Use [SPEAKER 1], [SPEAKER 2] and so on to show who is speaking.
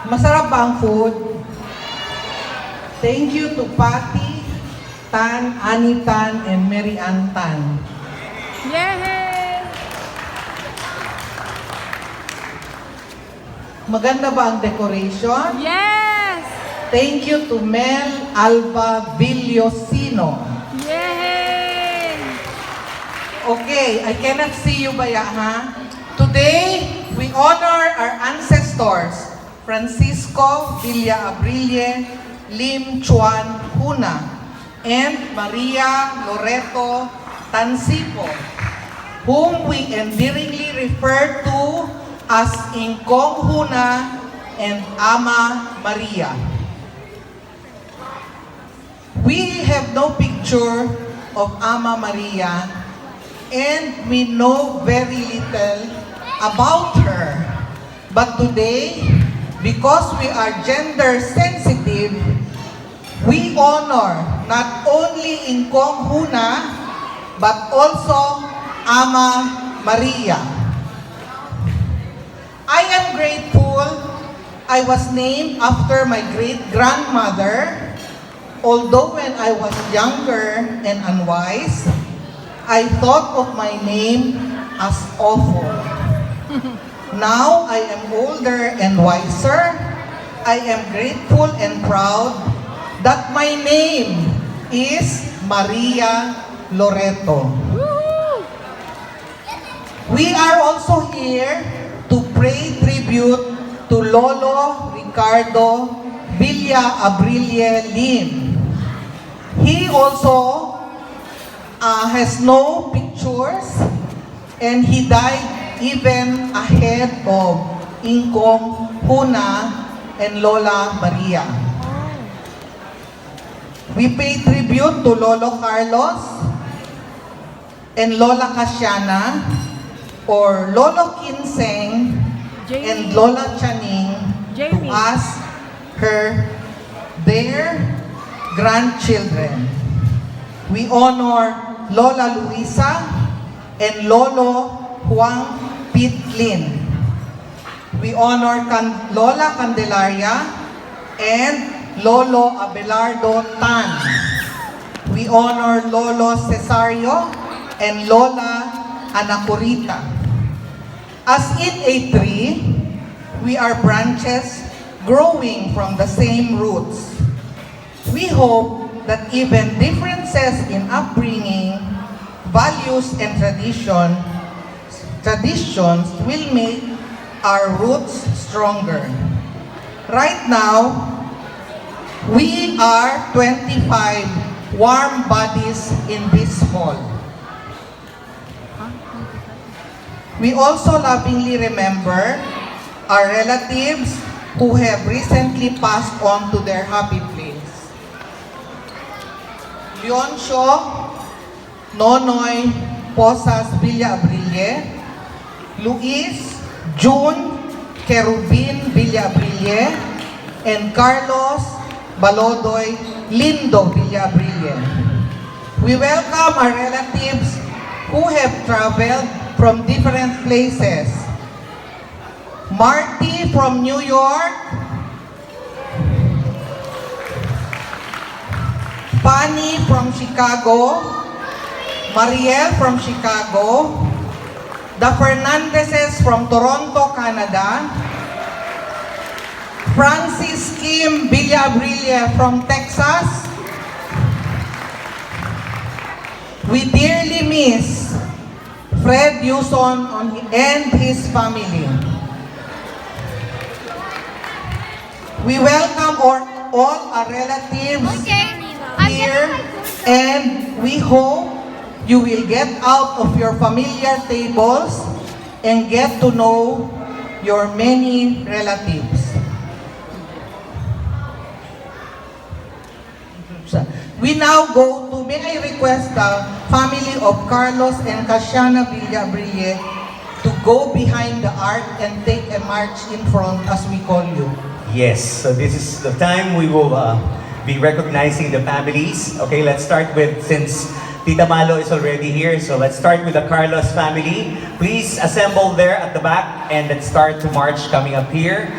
[SPEAKER 1] Masarap ba ang food? Thank you to Patty Tan, Annie Tan, and Mary Ann Tan.
[SPEAKER 2] Yay!
[SPEAKER 1] Maganda ba ang decoration?
[SPEAKER 2] Yes!
[SPEAKER 1] Thank you to Mel Alba Villosino.
[SPEAKER 2] Yay!
[SPEAKER 1] Okay, I cannot see you baya, ha? Today, we honor our ancestors, Francisco Villa Abrille, Lim Chuan Huna, and Maria Loreto Tansipo, whom we endearingly refer to as Ingkong Huna and Ama Maria. We have no picture of Ama Maria, and we know very little about her. But today, because we are gender sensitive, we honor not only Ingkong Huna, but also Ama Maria. I am grateful I was named after my great-grandmother, although when I was younger and unwise, I thought of my name as awful. Now I am older and wiser. I am grateful and proud that my name is Maria Loreto. We are also here to pay tribute to Lolo Ricardo Villa Abrille Lim. He also has no pictures, and he died even ahead of Ingkong Huna and Lola Maria. We pay tribute to Lolo Carlos and Lola Casiana, or Lolo Kinseng and Lola Chaning, to ask their grandchildren. We honor Lola Luisa and Lolo Juan Pitlin. We honor Lola Candelaria and Lolo Abelardo Tan. We honor Lolo Cesario and Lola Anacorita. As in a tree, we are branches growing from the same roots. We hope that even differences in upbringing, values, and traditions will make our roots stronger. Right now, we are 25 warm bodies in this hall. We also lovingly remember our relatives who have recently passed on to their happy place. Leoncio Nonoy Posas Villa Abrille, Luis June Kerubin Villa Abrille, and Carlos Balodoy Lindo Villa Abrille. We welcome our relatives who have traveled from different places. Marty from New York, Fanny from Chicago, Mariel from Chicago, the Fernandezes from Toronto, Canada, Francis Kim Villabrilla from Texas. We dearly miss Fred Yuson and his family. We welcome all our relatives here, and we hope you will get out of your familiar tables and get to know your many relatives. We now go to, may I request the family of Carlos and Casiana Villabrille to go behind the ark and take a march in front as we call you.
[SPEAKER 3] Yes, so this is the time we will be recognizing the families. Okay, let's start with, since Tita Malo is already here, so let's start with the Carlos family. Please assemble there at the back and let's start to march coming up here.